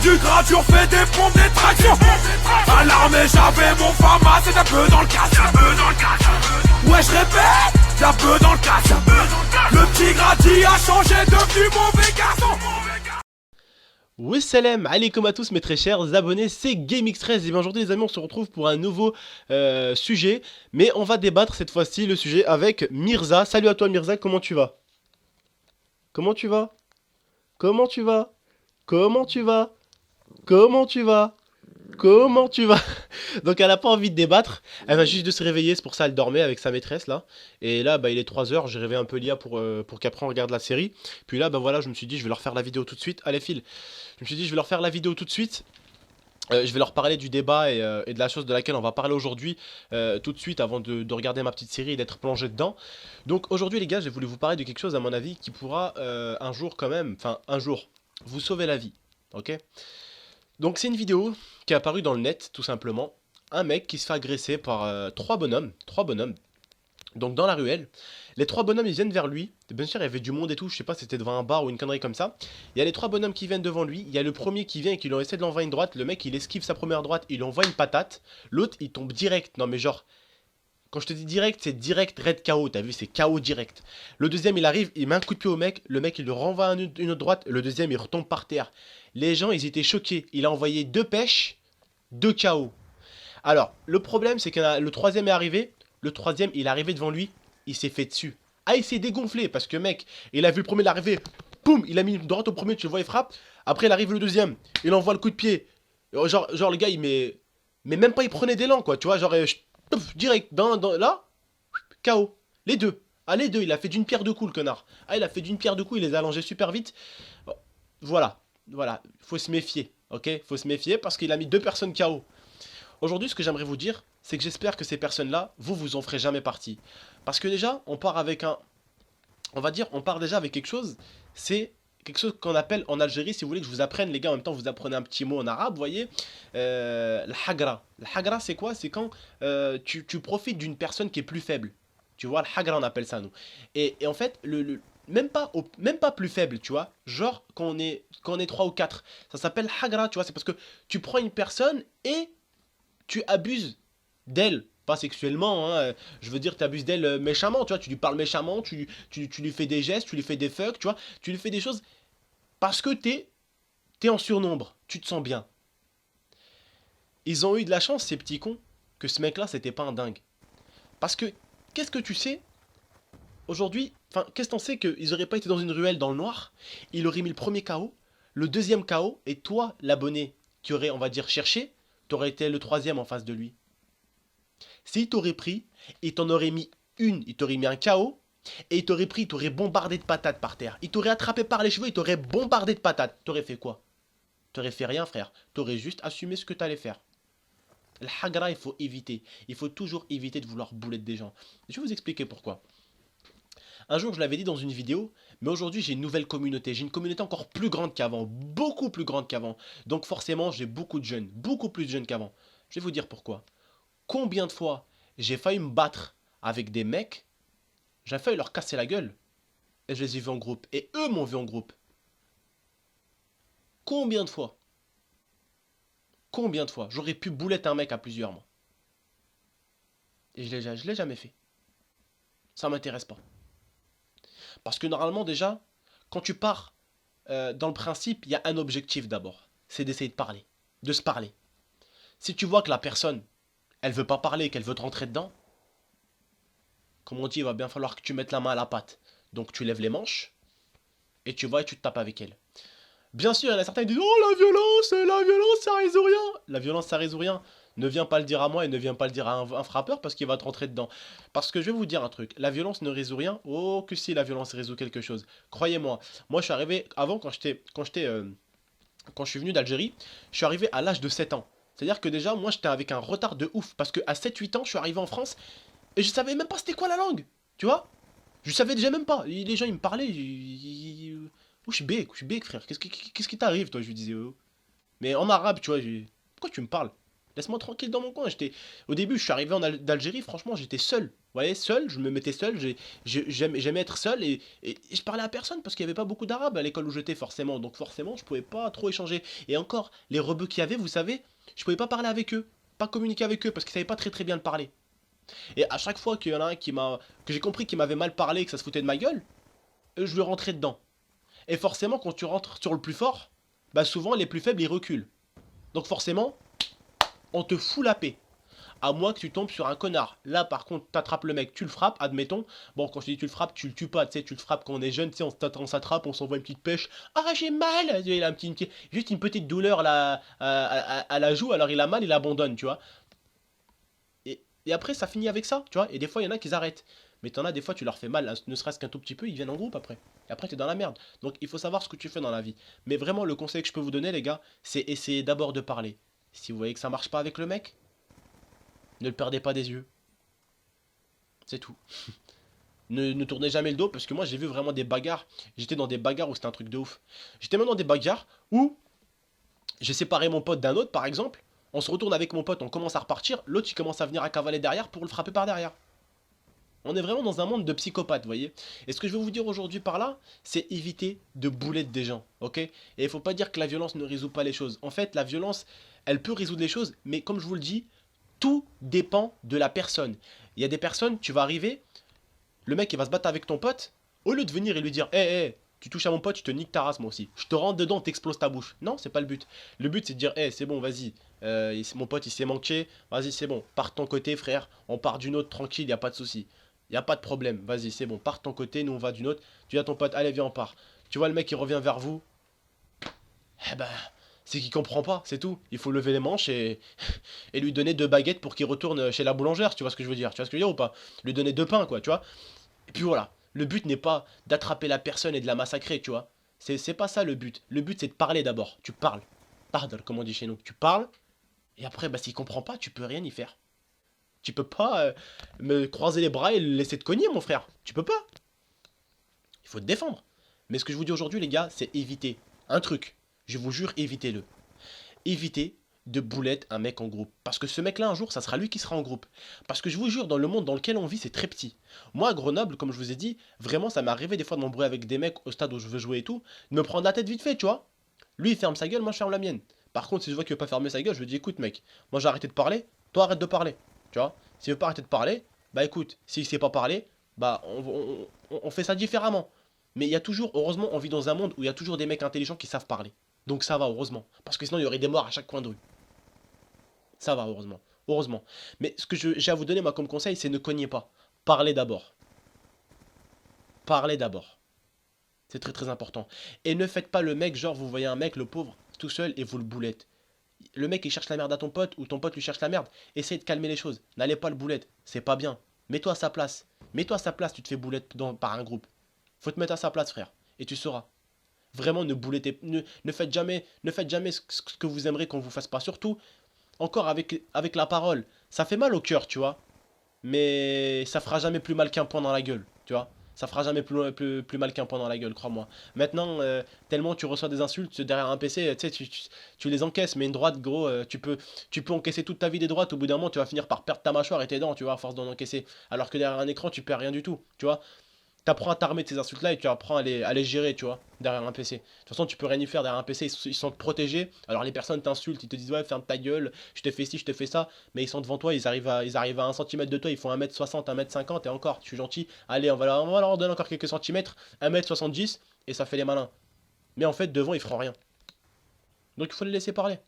du gradure, fais des pompes, des tractions. À l'armée j'avais mon fama, c'est un peu dans le casse. Ouais je répète, y'a peu dans le casse. Le petit gradi a changé, devenu mauvais garçon. Oui salam alaikum à tous mes très chers abonnés, c'est GameX13 et bien aujourd'hui les amis on se retrouve pour un nouveau sujet. Mais on va débattre cette fois-ci le sujet avec Mirza. Salut à toi Mirza, comment tu vas? Comment tu vas? Comment tu vas? Comment tu vas? Comment tu vas? Comment tu vas? Donc elle a pas envie de débattre, elle va juste de se réveiller, c'est pour ça elle dormait avec sa maîtresse là. Et là bah il est 3 h, j'ai réveillé un peu Lia pour qu'après on regarde la série. Puis là bah voilà je me suis dit je vais leur faire la vidéo tout de suite. Allez file. Je me suis dit je vais leur faire la vidéo tout de suite. Je vais leur parler du débat et de la chose de laquelle on va parler aujourd'hui tout de suite avant de regarder ma petite série et d'être plongé dedans. Donc aujourd'hui les gars j'ai voulu vous parler de quelque chose à mon avis qui pourra un jour quand même, enfin un jour, vous sauver la vie. Ok? Donc c'est une vidéo qui est apparue dans le net tout simplement. Un mec qui se fait agresser par trois bonhommes. Donc dans la ruelle, les trois bonhommes ils viennent vers lui. Bien sûr il y avait du monde et tout, je sais pas si c'était devant un bar ou une connerie comme ça. Il y a les trois bonhommes qui viennent devant lui, il y a le premier qui vient et qui lui essaie de l'envoyer une droite. Le mec il esquive sa première droite, il lui envoie une patate. L'autre il tombe direct, non mais genre, quand je te dis direct c'est direct red KO, t'as vu c'est KO direct. Le deuxième il arrive, il met un coup de pied au mec, le mec il lui renvoie une autre droite, le deuxième il retombe par terre. Les gens ils étaient choqués, il a envoyé deux pêches, deux KO. Alors, le problème, c'est que le troisième est arrivé. Le troisième, il est arrivé devant lui. Il s'est fait dessus. Ah, il s'est dégonflé parce que, mec, il a vu le premier l'arriver. Boum, il a mis une droite au premier, tu le vois, il frappe. Après, il arrive le deuxième. Il envoie le coup de pied. Genre le gars, il met. Mais même pas, il prenait d'élan, quoi. Tu vois, genre, direct, là, KO. Les deux. Ah, les deux, il a fait d'une pierre deux coups, le connard. Ah, il a fait d'une pierre deux coups, il les a allongés super vite. Voilà. Voilà. Faut se méfier. Ok? Faut se méfier parce qu'il a mis deux personnes KO. Aujourd'hui, ce que j'aimerais vous dire, c'est que j'espère que ces personnes-là, vous en ferez jamais partie. Parce que déjà, on part avec un... On va dire, on part déjà avec quelque chose, c'est quelque chose qu'on appelle en Algérie, si vous voulez que je vous apprenne, les gars, en même temps, vous apprenez un petit mot en arabe, vous voyez, le hagra. Le hagra, c'est quoi? C'est quand tu profites d'une personne qui est plus faible. Tu vois, le hagra, on appelle ça, nous. Et en fait, même pas plus faible, tu vois. Genre, quand on est 3 ou 4, ça s'appelle hagra, tu vois. C'est parce que tu prends une personne et tu abuses d'elle, pas sexuellement, hein, je veux dire, tu abuses d'elle méchamment, tu vois, tu lui parles méchamment, tu lui fais des gestes, tu lui fais des fuck, tu vois, tu lui fais des choses parce que t'es en surnombre, tu te sens bien. Ils ont eu de la chance, ces petits cons, que ce mec-là, c'était pas un dingue. Parce que, qu'est-ce que tu sais aujourd'hui, enfin, qu'est-ce que t'en sais qu'ils auraient pas été dans une ruelle dans le noir, il aurait mis le premier KO, le deuxième KO, et toi, l'abonné qui aurait, on va dire, cherché, t'aurais été le troisième en face de lui. S'il t'aurait pris, il t'en aurait mis une, il t'aurait mis un KO, et il t'aurait pris, il t'aurait bombardé de patates par terre. Il t'aurait attrapé par les cheveux, il t'aurait bombardé de patates. T'aurais fait quoi? T'aurais fait rien, frère. T'aurais juste assumé ce que t'allais faire. Le hagra, il faut éviter. Il faut toujours éviter de vouloir bouletter des gens. Je vais vous expliquer pourquoi. Un jour, je l'avais dit dans une vidéo, mais aujourd'hui, j'ai une nouvelle communauté. J'ai une communauté encore plus grande qu'avant, beaucoup plus grande qu'avant. Donc forcément, j'ai beaucoup de jeunes, beaucoup plus de jeunes qu'avant. Je vais vous dire pourquoi. Combien de fois j'ai failli me battre avec des mecs, j'ai failli leur casser la gueule, et je les ai vus en groupe, et eux m'ont vu en groupe. Combien de fois? Combien de fois? J'aurais pu bouletter un mec à plusieurs, moi. Et je l'ai jamais fait. Ça m'intéresse pas. Parce que normalement, déjà, quand tu pars dans le principe, il y a un objectif d'abord. C'est d'essayer de parler. De se parler. Si tu vois que la personne, elle veut pas parler, qu'elle veut te rentrer dedans, comme on dit, il va bien falloir que tu mettes la main à la pâte. Donc tu lèves les manches, et tu vas et tu te tapes avec elle. Bien sûr, il y en a certains qui disent oh la violence, ça résout rien. La violence, ça résout rien. Ne viens pas le dire à moi et ne viens pas le dire à un frappeur parce qu'il va te rentrer dedans. Parce que je vais vous dire un truc, la violence ne résout rien. Oh que si la violence résout quelque chose. Croyez-moi, moi je suis arrivé avant quand je suis venu d'Algérie, je suis arrivé à l'âge de 7 ans. C'est-à-dire que déjà moi j'étais avec un retard de ouf parce que à 7-8 ans, je suis arrivé en France et je savais même pas c'était quoi la langue. Tu vois? Je savais déjà même pas. Les gens ils me parlaient, oh, je suis bête, frère. Qu'est-ce qui t'arrive, toi? Je lui disais, oh. Mais en arabe, tu vois, pourquoi tu me parles? Laisse-moi tranquille dans mon coin. Au début, je suis arrivé d'Algérie, franchement, j'étais seul. Vous voyez, seul, je me mettais seul, j'aimais être seul et je parlais à personne parce qu'il n'y avait pas beaucoup d'arabes à l'école où j'étais forcément. Donc forcément, je pouvais pas trop échanger. Et encore, les rebeux qu'il y avait, vous savez, je pouvais pas parler avec eux, pas communiquer avec eux parce qu'ils savaient pas très très bien le parler. Et à chaque fois qu'il y en a un que j'ai compris qu'il m'avait mal parlé, que ça se foutait de ma gueule, je lui rentrais dedans. Et forcément, quand tu rentres sur le plus fort, bah souvent les plus faibles ils reculent. Donc forcément, on te fout la paix. À moins que tu tombes sur un connard. Là, par contre, t'attrapes le mec, tu le frappes, admettons. Bon, quand je dis tu le frappes, tu le tues pas, tu sais, tu le frappes quand on est jeune, tu sais, on s'attrape, on s'envoie une petite pêche. Ah, j'ai mal! Il a juste une petite douleur là, à la joue, alors il a mal, il abandonne, tu vois. Et après, ça finit avec ça, tu vois. Et des fois, il y en a qui arrêtent. Mais t'en as des fois, tu leur fais mal, hein, ne serait-ce qu'un tout petit peu, ils viennent en groupe après. Et après, t'es dans la merde. Donc, il faut savoir ce que tu fais dans la vie. Mais vraiment, le conseil que je peux vous donner, les gars, c'est essayer d'abord de parler. Si vous voyez que ça marche pas avec le mec, ne le perdez pas des yeux. C'est tout. Ne tournez jamais le dos parce que moi j'ai vu vraiment des bagarres. J'étais dans des bagarres où c'était un truc de ouf. J'étais même dans des bagarres où j'ai séparé mon pote d'un autre par exemple. On se retourne avec mon pote, on commence à repartir. L'autre il commence à venir à cavaler derrière pour le frapper par derrière. On est vraiment dans un monde de psychopathes, vous voyez. Et ce que je veux vous dire aujourd'hui par là, c'est éviter de boulettes des gens, ok. Et il faut pas dire que la violence ne résout pas les choses. En fait, la violence, elle peut résoudre les choses, mais comme je vous le dis, tout dépend de la personne. Il y a des personnes, tu vas arriver, le mec il va se battre avec ton pote, au lieu de venir et lui dire, hé, tu touches à mon pote, je te nique ta race moi aussi. Je te rentre dedans, t'exploses ta bouche. Non, c'est pas le but. Le but c'est de dire, c'est bon, vas-y, mon pote il s'est manqué, vas-y c'est bon, pars de ton côté frère, on part d'une autre tranquille, y a pas de souci. Y a pas de problème, vas-y c'est bon, pars de ton côté, nous on va d'une autre. Tu dis à ton pote, allez viens on part. Tu vois le mec il revient vers vous, eh ben, c'est qu'il comprend pas, c'est tout. Il faut lever les manches et lui donner 2 baguettes pour qu'il retourne chez la boulangère, tu vois ce que je veux dire? Tu vois ce que je veux dire ou pas? Lui donner 2 pains, quoi, tu vois? Et puis voilà. Le but n'est pas d'attraper la personne et de la massacrer, tu vois? C'est pas ça le but. Le but c'est de parler d'abord. Tu parles. Pardon, comme on dit chez nous. Tu parles, et après, bah s'il comprend pas, tu peux rien y faire. Tu peux pas me croiser les bras et le laisser te cogner, mon frère. Tu peux pas. Il faut te défendre. Mais ce que je vous dis aujourd'hui, les gars, c'est éviter un truc. Je vous jure, évitez-le. Évitez de boulette un mec en groupe. Parce que ce mec-là, un jour, ça sera lui qui sera en groupe. Parce que je vous jure, dans le monde dans lequel on vit, c'est très petit. Moi, à Grenoble, comme je vous ai dit, vraiment, ça m'est arrivé des fois de m'embrouiller avec des mecs au stade où je veux jouer et tout, de me prendre la tête vite fait, tu vois. Lui, il ferme sa gueule, moi, je ferme la mienne. Par contre, si je vois qu'il veut pas fermer sa gueule, je lui dis, écoute, mec, moi, j'ai arrêté de parler, toi, arrête de parler. Tu vois. S'il veut pas arrêter de parler, bah écoute, s'il sait pas parler, bah on fait ça différemment. Mais il y a toujours, heureusement, on vit dans un monde où il y a toujours des mecs intelligents qui savent parler. Donc ça va, heureusement. Parce que sinon, il y aurait des morts à chaque coin de rue. Ça va, heureusement. Heureusement. Mais ce que j'ai à vous donner, moi, comme conseil, c'est ne cognez pas. Parlez d'abord. Parlez d'abord. C'est très très important. Et ne faites pas le mec, genre, vous voyez un mec, le pauvre, tout seul, et vous le boulette. Le mec, il cherche la merde à ton pote, ou ton pote lui cherche la merde. Essayez de calmer les choses. N'allez pas le boulette. C'est pas bien. Mets-toi à sa place. Mets-toi à sa place, tu te fais boulette par un groupe. Faut te mettre à sa place, frère. Et tu sauras. Vraiment, ne boulettez, ne faites jamais ce que vous aimeriez qu'on vous fasse pas. Surtout, encore avec la parole. Ça fait mal au cœur, tu vois. Mais ça fera jamais plus mal qu'un point dans la gueule, tu vois. Ça fera jamais plus mal qu'un point dans la gueule, crois-moi. Maintenant, tellement tu reçois des insultes derrière un PC, tu sais, tu les encaisses, mais une droite, gros, tu peux encaisser toute ta vie des droites, au bout d'un moment, tu vas finir par perdre ta mâchoire et tes dents, tu vois, à force d'en encaisser. Alors que derrière un écran, tu perds rien du tout, tu vois. T'apprends à t'armer de ces insultes-là et tu apprends à les gérer, tu vois, derrière un PC. De toute façon, tu peux rien y faire derrière un PC, ils sont protégés. Alors les personnes t'insultent, ils te disent ouais, ferme ta gueule, je te fais ci, je te fais ça, mais ils sont devant toi, ils arrivent à 1 cm de toi, ils font 1m60, 1m50 et encore, je suis gentil, allez, on va leur donner encore quelques centimètres, 1m70 et ça fait les malins. Mais en fait, devant, ils feront rien. Donc il faut les laisser parler.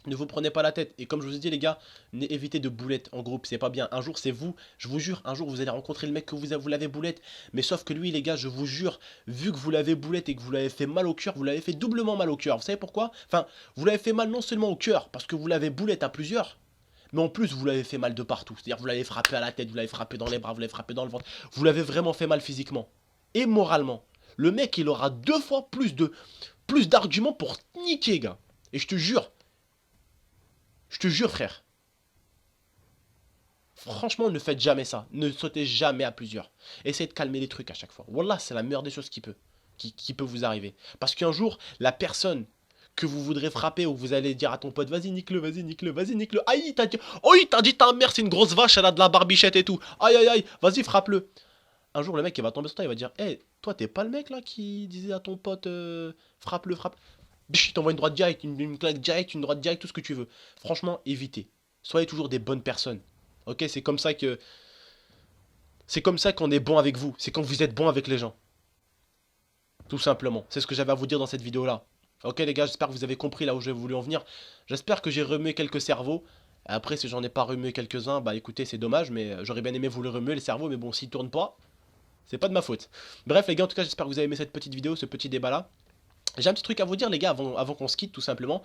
Ne vous prenez pas la tête. Et comme je vous ai dit, les gars, évitez de boulettes en groupe. C'est pas bien. Un jour, c'est vous. Je vous jure, un jour, vous allez rencontrer le mec que vous l'avez boulette. Mais sauf que lui, les gars, je vous jure, vu que vous l'avez boulette et que vous l'avez fait mal au cœur, vous l'avez fait doublement mal au cœur. Vous savez pourquoi? Enfin, vous l'avez fait mal non seulement au cœur, parce que vous l'avez boulette à plusieurs. Mais en plus, vous l'avez fait mal de partout. C'est-à-dire, vous l'avez frappé à la tête, vous l'avez frappé dans les bras, vous l'avez frappé dans le ventre. Vous l'avez vraiment fait mal physiquement. Et moralement. Le mec, il aura 2 fois plus d'arguments pour niquer, gars. Et je te jure, frère. Franchement, ne faites jamais ça. Ne sautez jamais à plusieurs. Essayez de calmer les trucs à chaque fois. Wallah, c'est la meilleure des choses qui peut vous arriver. Parce qu'un jour, la personne que vous voudrez frapper, ou vous allez dire à ton pote, vas-y nique-le, vas-y nique-le, vas-y nique-le. Aïe, t'as dit, oh, il t'a dit ta mère, c'est une grosse vache, elle a de la barbichette et tout. Aïe, aïe, aïe, vas-y, frappe-le. Un jour, le mec, il va tomber sur toi, il va dire, hé, toi, t'es pas le mec là qui disait à ton pote, frappe-le, frappe. Biche, il t'envoie une droite directe, une claque directe, une droite directe, tout ce que tu veux. Franchement, évitez. Soyez toujours des bonnes personnes. Ok, c'est comme ça que. C'est comme ça qu'on est bon avec vous. C'est quand vous êtes bon avec les gens. Tout simplement. C'est ce que j'avais à vous dire dans cette vidéo-là. Ok les gars, j'espère que vous avez compris là où j'ai voulu en venir. J'espère que j'ai remué quelques cerveaux. Après, si j'en ai pas remué quelques-uns, bah écoutez, c'est dommage, mais j'aurais bien aimé vous le remuer, les cerveaux, mais bon, s'ils tournent pas, c'est pas de ma faute. Bref les gars, en tout cas, j'espère que vous avez aimé cette petite vidéo, ce petit débat-là. J'ai un petit truc à vous dire les gars, avant qu'on se quitte tout simplement.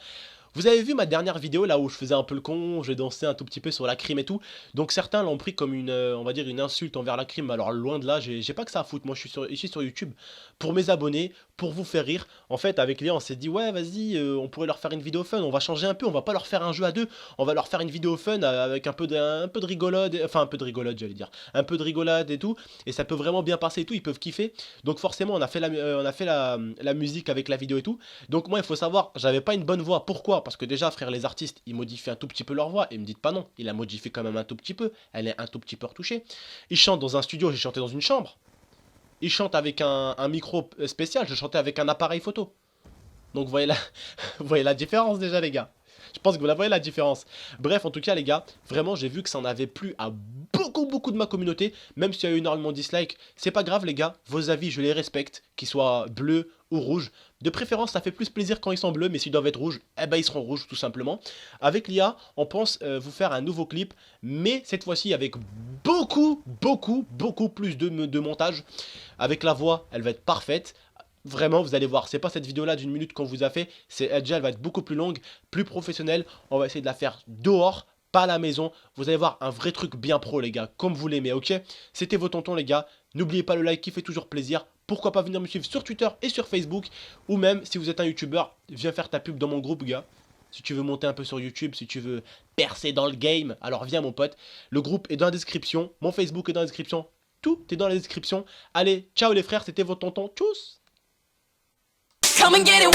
Vous avez vu ma dernière vidéo là où je faisais un peu le con, je dansais un tout petit peu sur la crime et tout. Donc certains l'ont pris comme une, on va dire une insulte envers la crime. Alors loin de là, j'ai pas que ça à foutre. Moi je suis ici sur YouTube pour mes abonnés, pour vous faire rire. En fait avec Léa on s'est dit ouais vas-y, on pourrait leur faire une vidéo fun, on va changer un peu, on va pas leur faire un jeu à deux. On va leur faire une vidéo fun avec un peu de rigolade, enfin un peu de rigolade j'allais dire. Un peu de rigolade et tout. Et ça peut vraiment bien passer et tout, ils peuvent kiffer. Donc forcément on a fait la musique avec la vidéo et tout. Donc moi il faut savoir, j'avais pas une bonne voix. Pourquoi? Parce que déjà frère les artistes ils modifient un tout petit peu leur voix. Et me dites pas non, il a modifié quand même un tout petit peu. Elle est un tout petit peu retouchée. Ils chantent dans un studio, j'ai chanté dans une chambre. Ils chantent avec un micro spécial, je chantais avec un appareil photo. Donc vous voyez vous voyez la différence déjà les gars. Je pense que vous la voyez la différence. Bref, en tout cas les gars, vraiment j'ai vu que ça en avait plu à beaucoup de ma communauté. Même s'il y a eu énormément de dislikes, c'est pas grave les gars. Vos avis je les respecte, qu'ils soient bleus ou rouges. De préférence ça fait plus plaisir quand ils sont bleus, mais s'ils doivent être rouges, eh ben ils seront rouges tout simplement. Avec l'IA, on pense vous faire un nouveau clip, mais cette fois-ci avec beaucoup plus de montage. Avec la voix, elle va être parfaite. Vraiment, vous allez voir, c'est pas cette vidéo-là d'une minute qu'on vous a fait, elle va être beaucoup plus longue, plus professionnelle. On va essayer de la faire dehors, pas à la maison. Vous allez voir un vrai truc bien pro, les gars, comme vous l'aimez, ok? C'était vos tontons, les gars. N'oubliez pas le like qui fait toujours plaisir. Pourquoi pas venir me suivre sur Twitter et sur Facebook. Ou même, si vous êtes un YouTuber, viens faire ta pub dans mon groupe, gars. Si tu veux monter un peu sur YouTube, si tu veux percer dans le game, alors viens, mon pote. Le groupe est dans la description, mon Facebook est dans la description. Tout est dans la description. Allez, ciao les frères, c'était votre tonton. Tchuss! Come and get it.